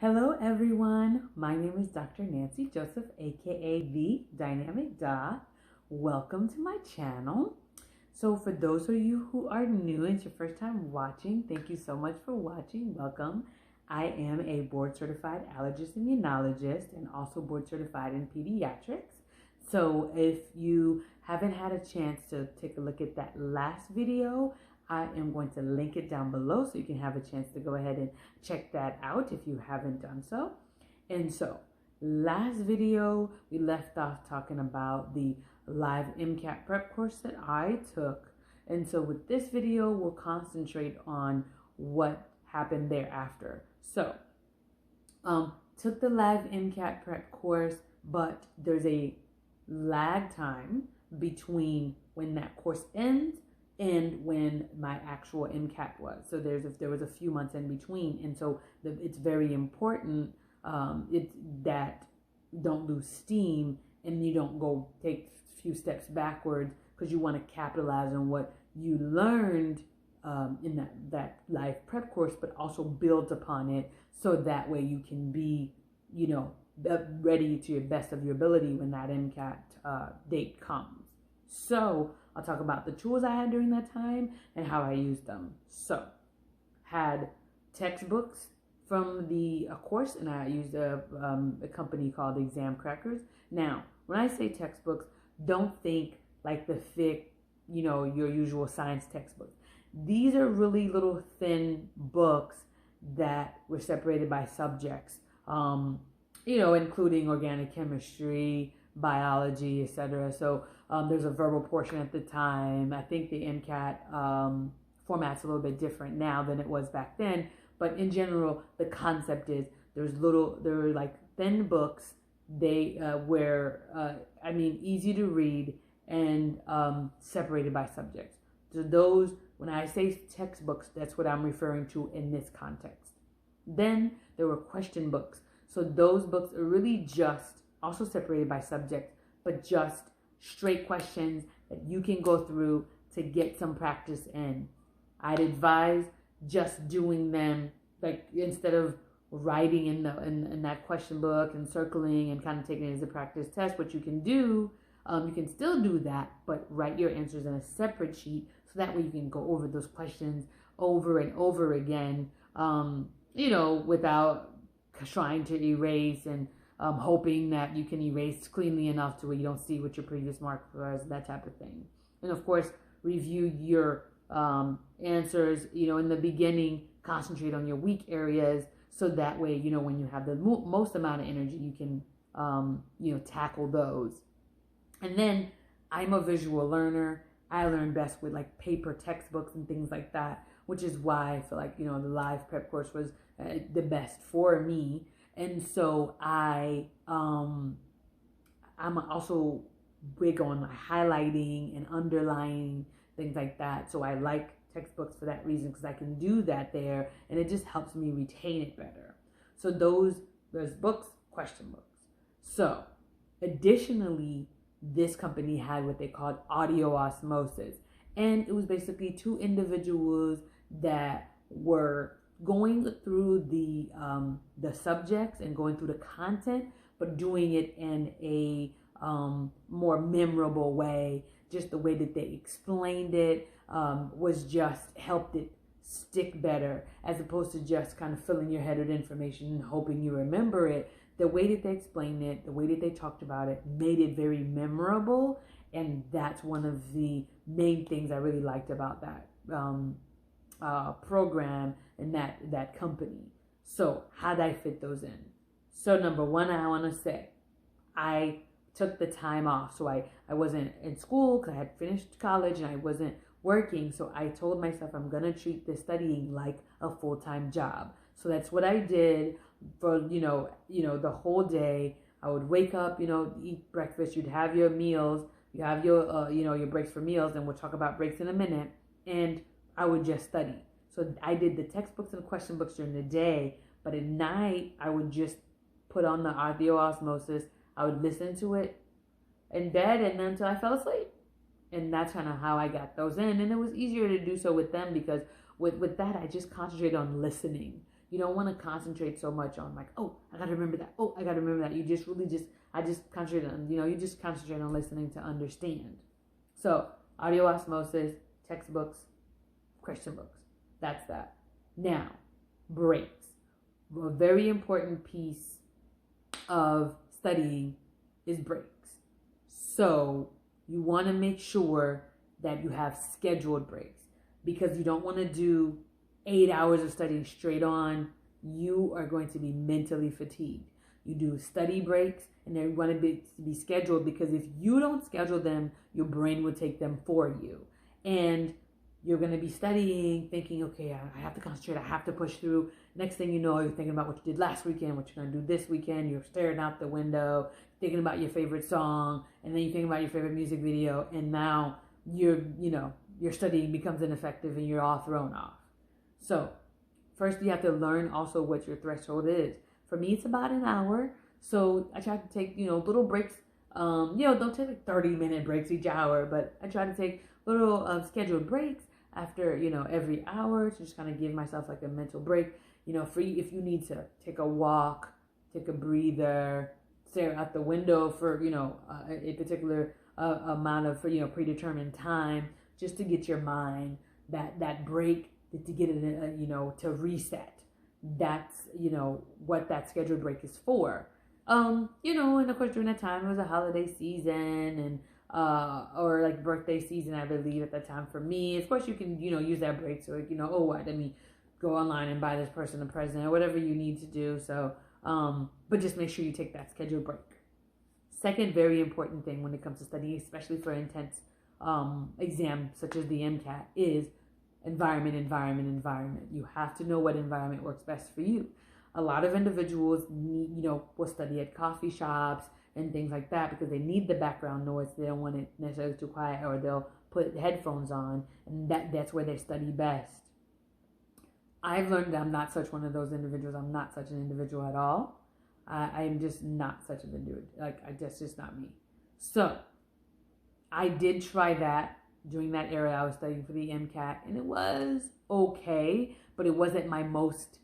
Hello everyone, my name is Dr. Nancy Joseph, aka The Dynamic Doc. Welcome to my channel. So for those of you who are new and it's your first time watching, thank you so much for watching. Welcome. I am a board certified allergist immunologist and also board certified in pediatrics. So if you haven't had a chance to take a look at that last video, I am going to link it down below so you can have a chance to go ahead and check that out if you haven't done so. And so, last video, we left off talking about the live MCAT prep course that I took. And so with this video, we'll concentrate on what happened thereafter. So, took the live MCAT prep course, but there's a lag time between when that course ends and when my actual MCAT was. So there was a few months in between, and so it's very important that you don't lose steam and you don't go take a few steps backwards, because you want to capitalize on what you learned in that live prep course, but also build upon it so that way you can be, ready to your best of your ability when that MCAT date comes. So I'll talk about the tools I had during that time and how I used them. So, had textbooks from the course, and I used a company called Exam Crackers. Now, when I say textbooks, don't think like the thick, your usual science textbooks. These are really little thin books that were separated by subjects, including organic chemistry, biology, etc. So there's a verbal portion at the time. I think the MCAT format's a little bit different now than it was back then. But in general, the concept is there were like thin books. They were, easy to read and separated by subjects. So those, when I say textbooks, that's what I'm referring to in this context. Then there were question books. So those books are really just also separated by subject, but just straight questions that you can go through to get some practice in. I'd advise just doing them, like, instead of writing in that question book and circling and kind of taking it as a practice test. What you can do, you can still do that, but write your answers in a separate sheet so that way you can go over those questions over and over again, without trying to erase and hoping that you can erase cleanly enough to where you don't see what your previous mark was, that type of thing. And of course, review your answers, in the beginning, concentrate on your weak areas so that way, when you have the most amount of energy, you can, tackle those. And then I'm a visual learner. I learn best with like paper textbooks and things like that, which is why I feel like, the live prep course was the best for me. And so I'm also big on highlighting and underlining, things like that. So I like textbooks for that reason, because I can do that there and it just helps me retain it better. So there's books, question books. So additionally, this company had what they called audio osmosis. And it was basically two individuals that were going through the subjects and going through the content, but doing it in a more memorable way. Just the way that they explained it was just helped it stick better, as opposed to just kind of filling your head with information and hoping you remember it. The way that they explained it, the way that they talked about it, made it very memorable, and that's one of the main things I really liked about that program and that company. So how did I fit those in? So number one, I want to say I took the time off. So I wasn't in school because I had finished college and I wasn't working. So I told myself I'm going to treat this studying like a full-time job. So that's what I did for, the whole day. I would wake up, eat breakfast, you'd have your meals, you have your, your breaks for meals, and we'll talk about breaks in a minute. And I would just study. So I did the textbooks and question books during the day, but at night I would just put on the audio osmosis. I would listen to it in bed and then until I fell asleep. And that's kind of how I got those in. And it was easier to do so with them because with that, I just concentrated on listening. You don't want to concentrate so much on like, oh, I got to remember that. Oh, I got to remember that. You just really I just concentrate on, you just concentrate on listening to understand. So audio osmosis, textbooks, question books. That's that. Now, breaks. A very important piece of studying is breaks. So you want to make sure that you have scheduled breaks, because you don't want to do 8 hours of studying straight on. You are going to be mentally fatigued. You do study breaks, and they're going to be scheduled, because if you don't schedule them, your brain will take them for you. And you're going to be studying, thinking, okay, I have to concentrate, I have to push through. Next thing you know, you're thinking about what you did last weekend, what you're going to do this weekend. You're staring out the window, thinking about your favorite song, and then you think about your favorite music video, and now your studying becomes ineffective and you're all thrown off. So first you have to learn also what your threshold is. For me, it's about an hour. So I try to take, little breaks. Don't take like 30-minute breaks each hour, but I try to take little scheduled breaks after, every hour, to just kind of give myself like a mental break. If you need to take a walk, take a breather, stare out the window for, a particular amount of, predetermined time, just to get your mind that break, to get it, to reset. That's, what that scheduled break is for. And of course during that time it was a holiday season and or like birthday season, I believe, at the time for me. Of course you can, use that break. So let me go online and buy this person a present or whatever you need to do. So, but just make sure you take that scheduled break. Second very important thing when it comes to studying, especially for intense exams such as the MCAT, is environment. You have to know what environment works best for you. A lot of individuals will study at coffee shops and things like that because they need the background noise. They don't want it necessarily too quiet, or they'll put headphones on, and that's where they study best. I've learned that I'm not such one of those individuals. I'm not such an individual at all. I am just not such an individual. That's just not me. So I did try that during that era. I was studying for the MCAT, and it was okay, but it wasn't my most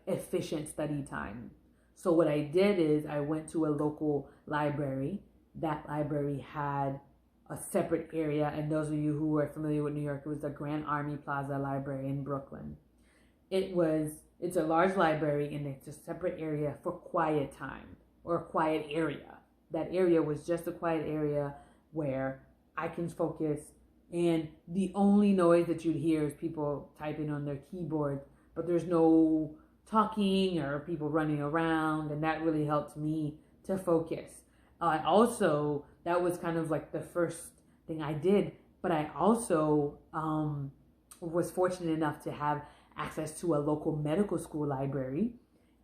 efficient study time. So what I did is I went to a local library. That library had a separate area, and those of you who are familiar with New York, it was the Grand Army Plaza Library in Brooklyn. It's a large library, and it's a separate area for quiet time, or a quiet area. That area was just a quiet area where I can focus, and the only noise that you'd hear is people typing on their keyboards, but there's no talking or people running around, and that really helped me to focus. That was kind of like the first thing I did, but I also was fortunate enough to have access to a local medical school library,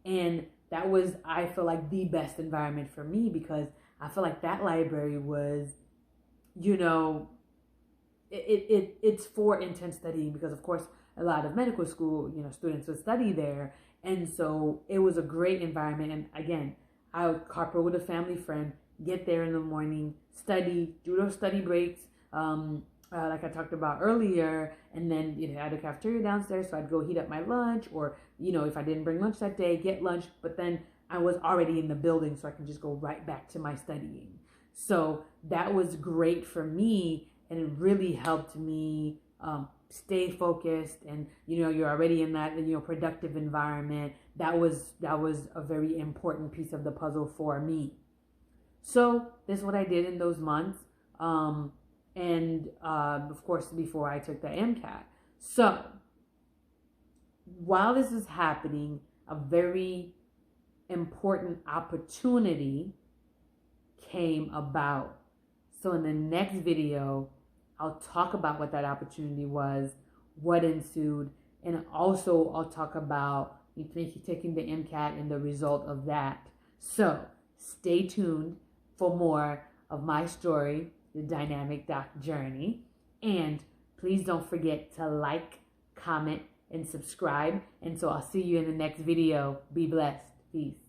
and that was, I feel like, the best environment for me, because I feel like that library was, it's for intense studying, because of course a lot of medical school, students would study there. And so it was a great environment. And again, I would carpool with a family friend, get there in the morning, study, do those study breaks, like I talked about earlier. And then I had a cafeteria downstairs, so I'd go heat up my lunch, or, if I didn't bring lunch that day, get lunch. But then I was already in the building, so I can just go right back to my studying. So that was great for me, and it really helped me stay focused, and you're already in that productive environment. That was a very important piece of the puzzle for me. So this is what I did in those months, and of course before I took the MCAT. So while this is happening, a very important opportunity came about. So in the next video, I'll talk about what that opportunity was, what ensued, and also I'll talk about taking the MCAT and the result of that. So stay tuned for more of my story, the Dynamic Doc journey. And please don't forget to like, comment, and subscribe. And so I'll see you in the next video. Be blessed. Peace.